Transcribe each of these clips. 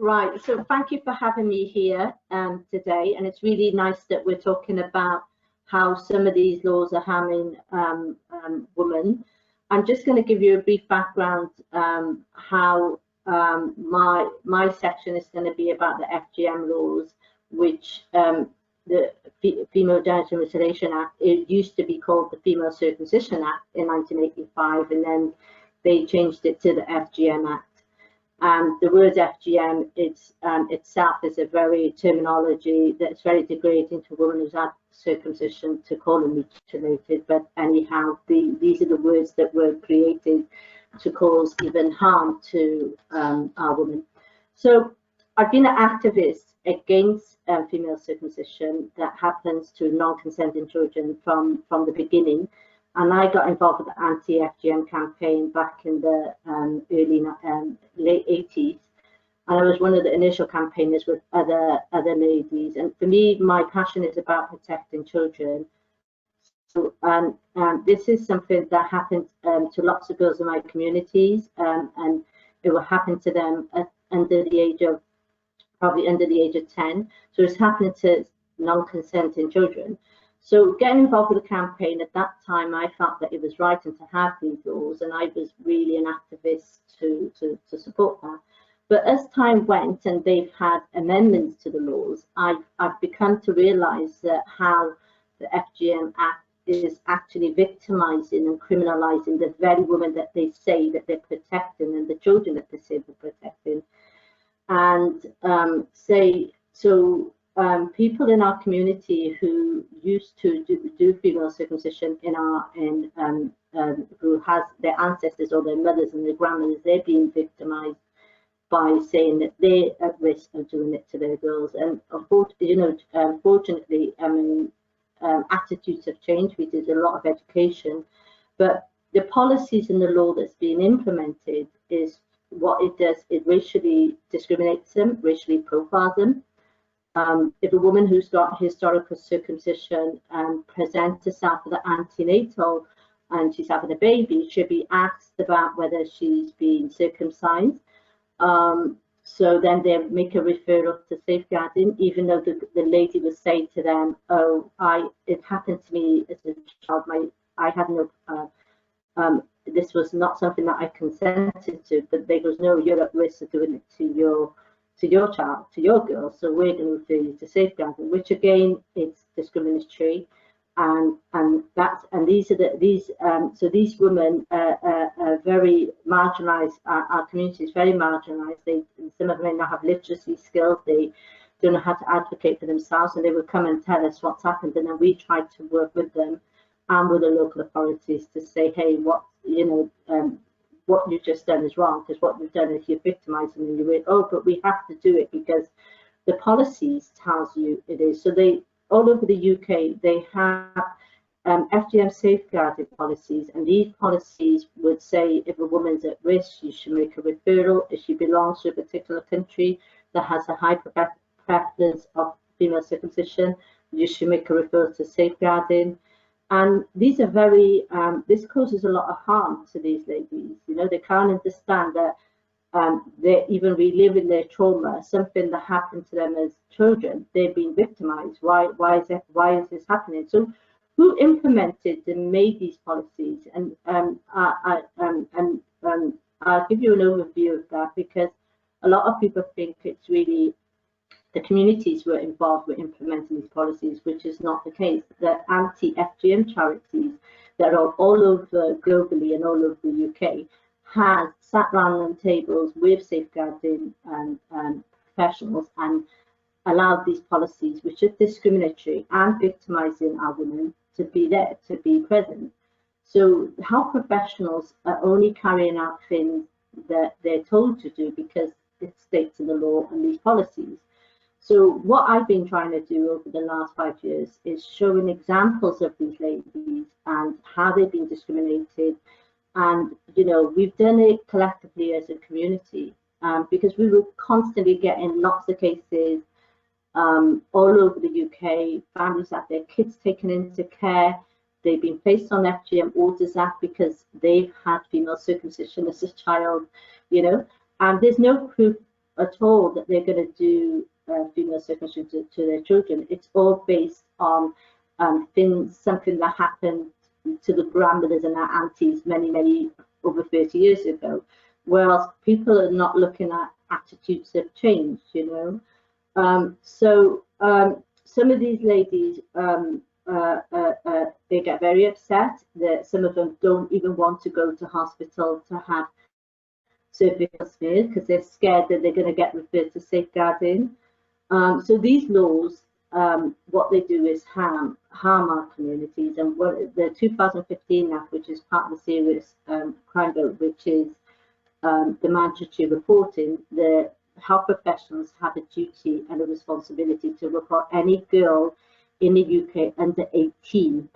Right, so thank you for having me here today, and it's really nice that we're talking about how some of these laws are harming women. I'm just going to give you a brief background how my section is going to be about the FGM laws, which the Female Genital Mutilation Act, it used to be called the Female Circumcision Act in 1985, and then they changed it to the FGM Act. And the word FGM itself is a very terminology that's very degrading to women who's had circumcision to call them mutilated. But anyhow, these are the words that were created to cause even harm to our women. So I've been an activist against female circumcision that happens to non-consenting children from the beginning. And I got involved with the anti-FGM campaign back in the late 80s. And I was one of the initial campaigners with other ladies. And for me, my passion is about protecting children. So, this is something that happened to lots of girls in my communities, and it will happen to them under the age of, probably under the age of 10. So it's happening to non-consenting children. So getting involved with the campaign at that time, I felt that it was right to have these laws, and I was really an activist to support that. But as time went and they've had amendments to the laws, I've become to realise that how the FGM Act is actually victimising and criminalising the very women that they say that they're protecting and the children that they say they're protecting. And people in our community who used to do female circumcision who has their ancestors or their mothers and their grandmothers, they're being victimized by saying that they're at risk of doing it to their girls. And unfortunately, attitudes have changed. We did a lot of education, but the policies in the law that's being implemented is what it does. It racially discriminates them, racially profiles them. If a woman who's got historical circumcision presents herself for the antenatal and she's having a baby, she'll be asked about whether she's been circumcised. So then they make a referral to safeguarding, even though the lady would say to them, "Oh, it happened to me as a child. I had no. This was not something that I consented to." But there was no. You're at risk of doing it to your child, to your girl, so we're going to refer you to safeguarding, which again is discriminatory, and these women are very marginalised. Our community is very marginalised. Some of them may not have literacy skills. They don't know how to advocate for themselves, and they will come and tell us what's happened, and then we try to work with them and with the local authorities to say, hey, what you've just done is wrong, because what you've done is you're victimising them. You're, oh, but we have to do it because the policies tells you it is. So all over the UK, they have FGM safeguarding policies, and these policies would say if a woman's at risk, you should make a referral. If she belongs to a particular country that has a high prevalence of female circumcision, you should make a referral to safeguarding. And these are very, this causes a lot of harm to these ladies. They can't understand that they're even reliving their trauma, something that happened to them as children. They've been victimized. Why is this happening? So who implemented and made these policies? And I'll give you an overview of that, because a lot of people think it's really the communities were involved with implementing these policies, which is not the case. The anti-FGM charities that are all over globally and all over the UK have sat around on tables with safeguarding professionals and allowed these policies, which are discriminatory and victimizing our women, to be there, to be present. So health professionals are only carrying out things that they're told to do because it states in the law and these policies. So what I've been trying to do over the last 5 years is showing examples of these ladies and how they've been discriminated. And, we've done it collectively as a community because we were constantly getting lots of cases all over the UK. Families have their kids taken into care. They've been placed on FGM Orders Act because they've had female circumcision as a child, and there's no proof are told that they're going to do female circumcision to their children, it's all based on something that happened to the grandmothers and their aunties many over 30 years ago, whereas people are not looking at attitudes have changed, you know. Some of these ladies, they get very upset that some of them don't even want to go to hospital to have cervical smear because they're scared that they're going to get referred to safeguarding. So these laws, what they do is harm our communities. And what the 2015 Act, which is part of the Serious Crime Bill, which is the mandatory reporting, the health professionals have a duty and a responsibility to report any girl in the UK under 18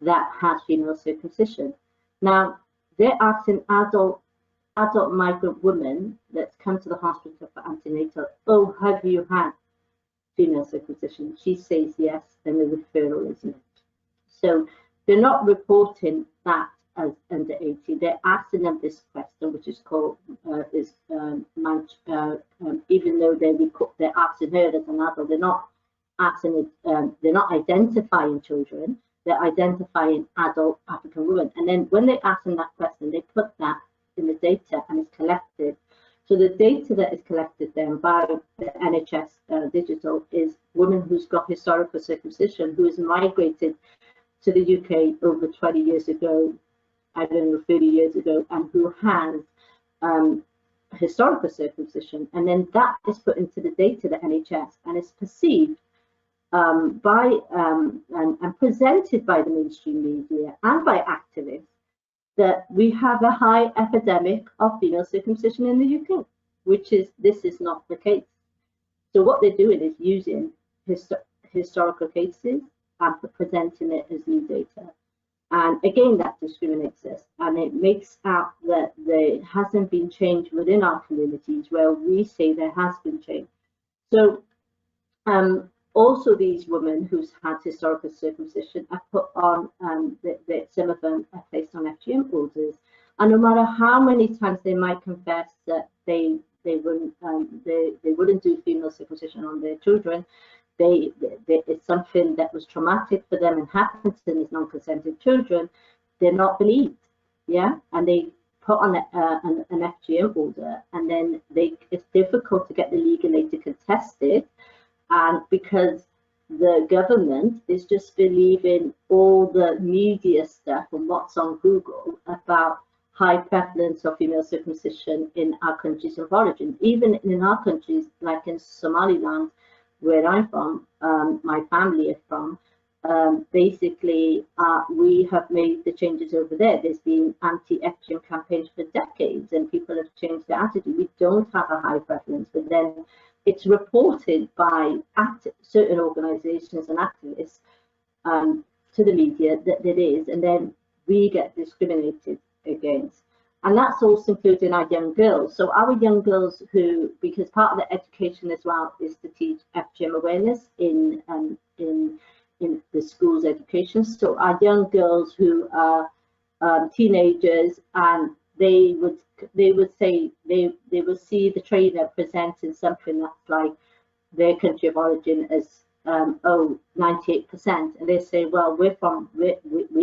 that has female circumcision. Now, they're asking adult migrant women that's come to the hospital for antenatal, oh, have you had female circumcision? She says yes, then the referral is made. So they're not reporting that as under 18. They're asking them this question, which is called, even though they're asking her as an adult, they're not asking it, they're not identifying children, they're identifying adult African women. And then when they're asking that question, they put that in the data and it's collected. So the data that is collected then by the NHS digital is women who's got historical circumcision, who has migrated to the UK over 20 years ago, I don't know, 30 years ago, and who has historical circumcision. And then that is put into the data, the NHS, and it's perceived and presented by the mainstream media and by activists that we have a high epidemic of female circumcision in the UK, which is, this is not the case. So what they're doing is using historical cases and presenting it as new data. And again, that discriminates us, and it makes out that there hasn't been change within our communities where we say there has been change. So also these women who's had historical circumcision are put on, some of them are placed on FGM orders. And no matter how many times they might confess that they wouldn't do female circumcision on their children, it's something that was traumatic for them and happened to these non-consented children, they're not believed, yeah? And they put on an FGM order, and then it's difficult to get the legal aid to contest it, and because the government is just believing all the media stuff and what's on Google about high prevalence of female circumcision in our countries of origin. Even in our countries, like in Somaliland, where I'm from, my family is from, basically we have made the changes over there. There's been anti-FGM campaigns for decades and people have changed their attitude. We don't have a high prevalence, but then it's reported by certain organizations and activists to the media that it is, and then we get discriminated against. And that's also including our young girls. So our young girls who, because part of the education as well is to teach FGM awareness in the school's education. So our young girls who are teenagers, and they would say they would see the trainer presenting something that's like their country of origin as 98%, and they say, well, we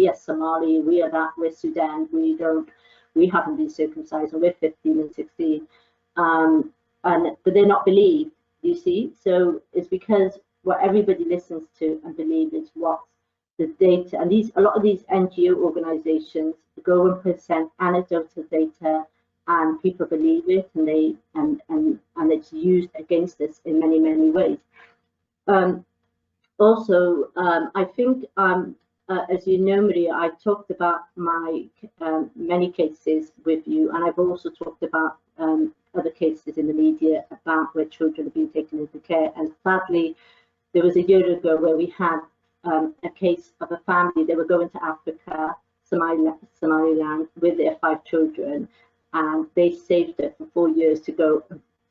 are Somali, we are that, we're Sudan, we haven't been circumcised, and we're 15 and 16, but they're not believed, you see. So it's because what everybody listens to and believes is what the data, and a lot of these NGO organizations go and present anecdotal data, and people believe it, and it's used against us in many ways. Also, I think, as you know, Maria, I talked about my many cases with you, and I've also talked about other cases in the media about where children have been taken into care. And sadly, there was a year ago where we had a case of a family. They were going to Africa, Somaliland, with their 5 children, and they saved it for 4 years to go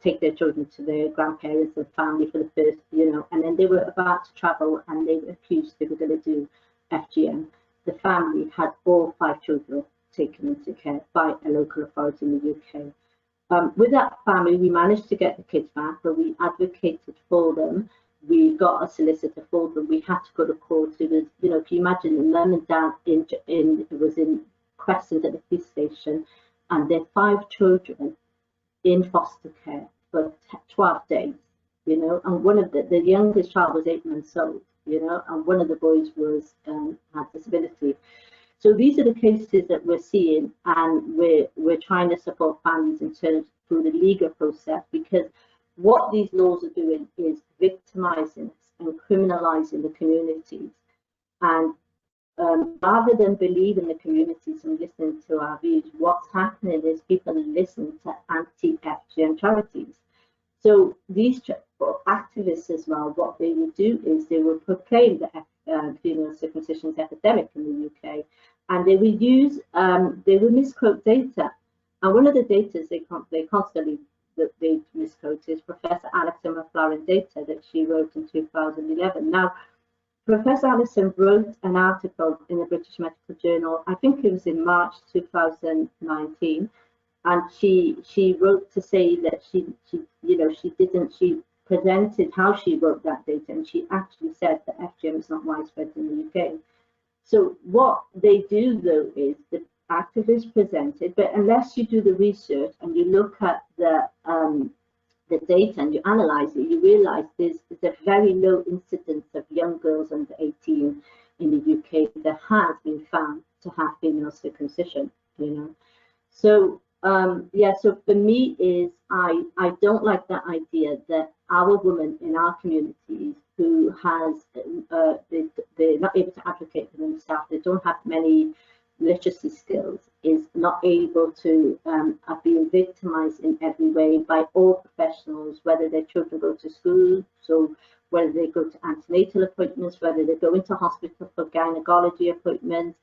take their children to their grandparents and family for the first, and then they were about to travel and they were accused they were going to do FGM. The family had all 5 children taken into care by a local authority in the UK. With that family, we managed to get the kids back, but we advocated for them. We got a solicitor for them. We had to go to court. It was, you know, if you imagine, the mum and dad was in Crescent at the police station, and their 5 children in foster care for 12 days, you know, and one of the youngest child was 8 months old, you know, and one of the boys was had disability. So these are the cases that we're seeing, and we're trying to support families in terms through the legal process, because what these laws are doing is victimizing us and criminalizing the communities. And rather than believe in the communities and listening to our views, what's happening is people listen to anti-FGM charities. So these activists as well, what they would do is they would proclaim that female circumcision is epidemic in the UK, and they would use, they would misquote data. And one of the data they constantly they misquote is Professor Alison McLaren data that she wrote in 2011. Now, Professor Alison wrote an article in the British Medical Journal, I think it was in March 2019, and she wrote to say that she presented how she wrote that data, and she actually said that FGM is not widespread in the UK. So what they do though is the activists presented, but unless you do the research and you look at the data and you analyze it, you realize there's a very low incidence of young girls under 18 in the UK that has been found to have female circumcision, you know. So yeah, so for me is I don't like that idea that our women in our communities who has they're not able to advocate for themselves, they don't have many literacy skills, is not able to are being victimized in every way by all professionals, whether their children go to school, so whether they go to antenatal appointments, whether they go into hospital for gynecology appointments.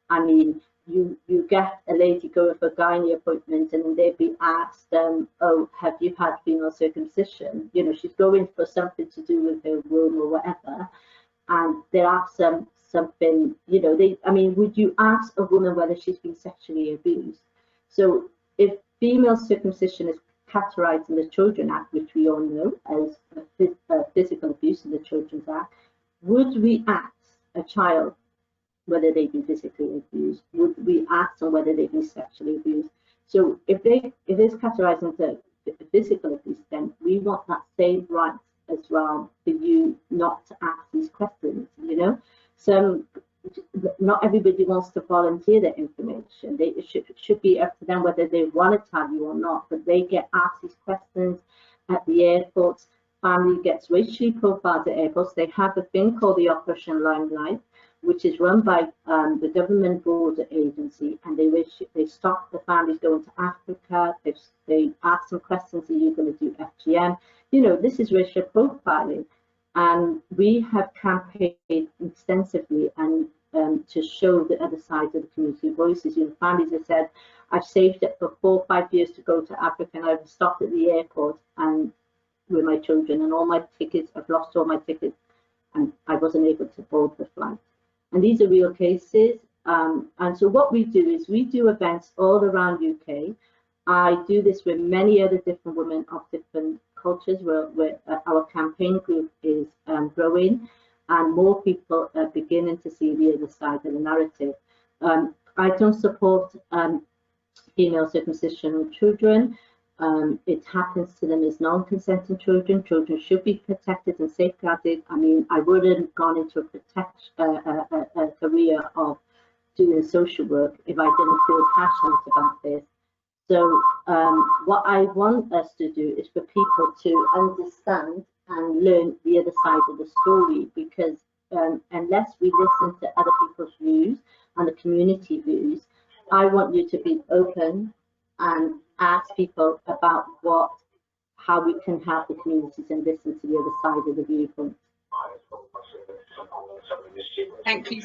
I mean, you get a lady going for a gynae appointment and then they'd be asked, oh, have you had female circumcision? You know, she's going for something to do with her womb or whatever, and there are something, you know, I mean, would you ask a woman whether she's been sexually abused? So if female circumcision is categorized in the Children's Act, which we all know as physical abuse in the Children's Act, would we ask a child whether they've been physically abused? Would we ask them whether they've been sexually abused? So if it's categorized into physical abuse, then we want that same right as well for you not to ask these questions, you know. So not everybody wants to volunteer their information. It should be up to them whether they want to tell you or not, but they get asked these questions at the airports. Family gets racially profiled at airports. They have a thing called the Operation Limelight, which is run by the government border agency, and they stop the families going to Africa. They ask them questions: are you going to do FGM? You know, this is racial profiling, and we have campaigned extensively and to show the other side of the community voices. You know, families have said, I've saved it for 4 or 5 years to go to Africa, and I've stopped at the airport and with my children, and all my tickets, I've lost all my tickets, and I wasn't able to board the flight. And these are real cases. And so what we do is we do events all around UK. I do this with many other different women of different cultures, where our campaign group is growing, and more people are beginning to see the other side of the narrative. I don't support female circumcision of children. It happens to them as non-consenting children. Children should be protected and safeguarded. I mean, I wouldn't have gone into a career of doing social work if I didn't feel passionate about this. So what I want us to do is for people to understand and learn the other side of the story, because unless we listen to other people's views and the community views, I want you to be open and ask people about how we can help the communities and listen to the other side of the viewpoint. Thank you.